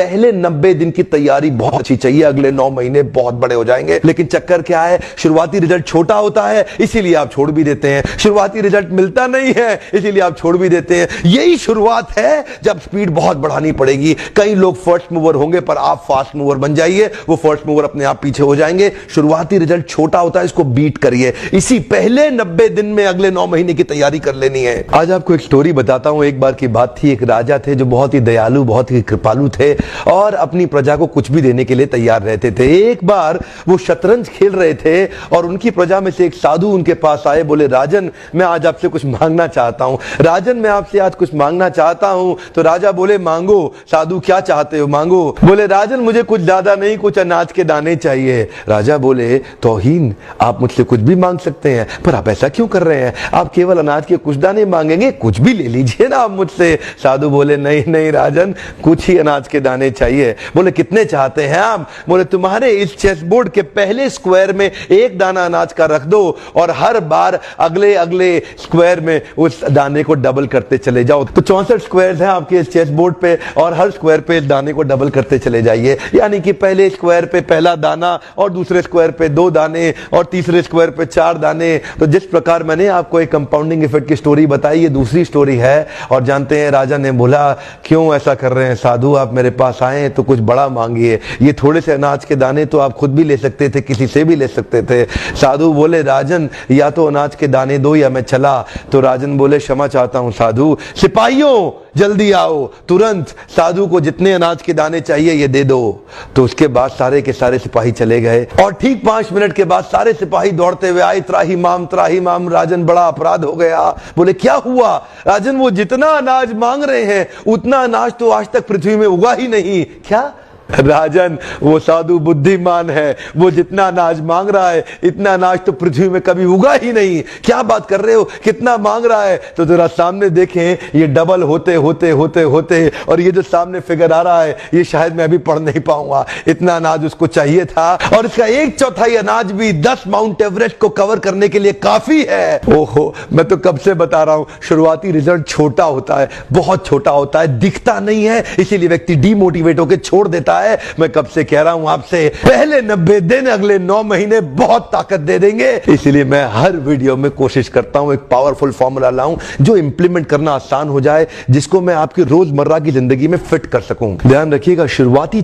पहले 90 दिन की तैयारी बहुत अच्छी चाहिए, अगले 9 महीने बहुत बड़े हो जाएंगे। लेकिन चक्कर क्या है, शुरुआती रिजल्ट छोटा होता है, इसीलिए आप छोड़ भी देते हैं। शुरुआती रिजल्ट मिलता नहीं है, इसीलिए आप छोड़ भी देते हैं। यही शुरुआत है जब स्पीड बहुत बढ़ानी पड़ेगी। कई लोग फर्स्ट मूवर होंगे, पर आप फास्ट मूवर बन जाइए, वो फर्स्ट मूवर अपने आप पीछे हो जाएंगे। शुरुआती रिजल्ट छोटा होता है, इसको बीट करिए। इसी पहले 90 दिन में अगले 9 महीने की तैयारी कर लेनी है। आज आपको एक स्टोरी बताता हूं। एक बार की बात थी, एक राजा थे जो बहुत ही दयालु, बहुत ही कृपालु थे और अपनी प्रजा को कुछ भी देने के लिए तैयार रहते थे। एक बार वो शतरंज खेल रहे थे और उनकी प्रजा में से एक साधु उनके पास आए, बोले राजन मैं आज आपसे कुछ मांगना चाहता हूं। राजन मैं आपसे आज कुछ मांगना चाहता हूं। तो राजा बोले मांगो। साधु क्या चाहते हो, मांगो। बोले राजन मुझे कुछ ज्यादा नहीं, कुछ अनाज के दाने चाहिए। राजा बोले तौहीन, आप मुझसे कुछ भी मांग सकते हैं, पर आप ऐसा क्यों कर रहे हैं? आप केवल अनाज के कुछ दाने मांगेंगे, कुछ भी ले लीजिए ना आप मुझसे। साधु बोले नहीं नहीं राजन, कुछ ही अनाज के दाने चाहिए। बोले कितने चाहते हैं आप? बोले तुम्हारे इस चेस बोर्ड के पहले स्क्वायर में एक दाना अनाज का रख दो और हर बार अगले अगले स्क्वायर में उस दाने को डबल करते चले जाओ। तो 64 स्क्वायर हैं आपके इस चेस बोर्ड पे और हर स्क्वायर पे दाने को डबल करते चले जाइए। यानी कि पहले स्क्वायर पे पहला दाना और दूसरे स्क्वायर पे 2 दाने और तीसरे स्क्वायर पे 4 दाने। तो जिस प्रकार मैंने आपको एक कंपाउंडिंग इफेक्ट की स्टोरी बताई, ये दूसरी स्टोरी है। और जानते हैं राजा ने बोला क्यों ऐसा कर रहे हैं साधु, आप मेरे पास आए तो कुछ बड़ा मांगिए। ये थोड़े से अनाज के दाने तो आप खुद भी ले सकते थे, किसी से भी ले सकते थे। साधु बोले राजन या तो अनाज के दाने दो या मैं चला। तो राजन बोले क्षमा चाहता हूं साधु, सिपाहियों जल्दी आओ तुरंत, साधु को जितने अनाज के दाने चाहिए ये दे दो। तो उसके बाद सारे के सारे सिपाही चले गए और ठीक 5 मिनट के बाद सारे सिपाही दौड़ते हुए आए, त्राही माम राजन बड़ा अपराध हो गया। बोले क्या हुआ? राजन वो जितना अनाज मांग रहे हैं उतना अनाज तो आज तक पृथ्वी में उगा ही नहीं। क्या? राजन वो साधु बुद्धिमान है, वो जितना अनाज मांग रहा है इतना अनाज तो पृथ्वी में कभी उगा ही नहीं। क्या बात कर रहे हो, कितना मांग रहा है? तो जरा सामने देखें, ये डबल होते होते होते होते और ये जो सामने फिगर आ रहा है ये शायद मैं अभी पढ़ नहीं पाऊंगा। इतना अनाज उसको चाहिए था और इसका 1/4 अनाज भी 10 माउंट एवरेस्ट को कवर करने के लिए काफी है। ओहो, मैं तो कब से बता रहा हूं, शुरुआती रिजल्ट छोटा होता है, बहुत छोटा होता है, दिखता नहीं है, इसीलिए व्यक्ति डीमोटिवेट होकर छोड़ देता है। मैं कब से कह रहा हूं आपसे, पहले 90 दिन अगले 9 महीने बहुत ताकत दे देंगे। इसलिए मैं हर वीडियो में कोशिश करता हूं एक पावरफुल फॉर्मूला लाऊं जो इंप्लीमेंट करना आसान हो जाए, जिसको मैं आपकी रोजमर्रा की जिंदगी में फिट कर सकूं। ध्यान रखिएगा, शुरुआती